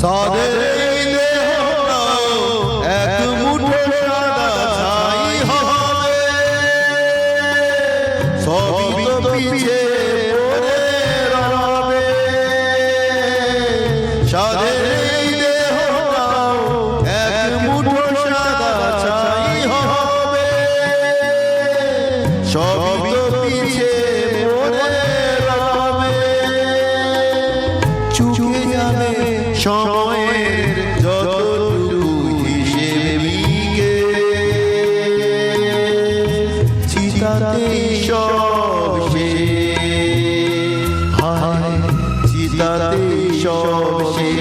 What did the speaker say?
সাদের এই দেহটাও এক মুঠো সাদা ছাই হবে, সবই তো পিছে পড়ে রবে। সাদের এই দেহটাও এক মুঠো সাদা ছাই হবে, সবই তো পিছে পড়ে রবে। চুকে যাবে সময়ের যতটুকু হিসেব মিকে, চিতাতেই সব শেষ, হায় চিতাতেই সব শেষ।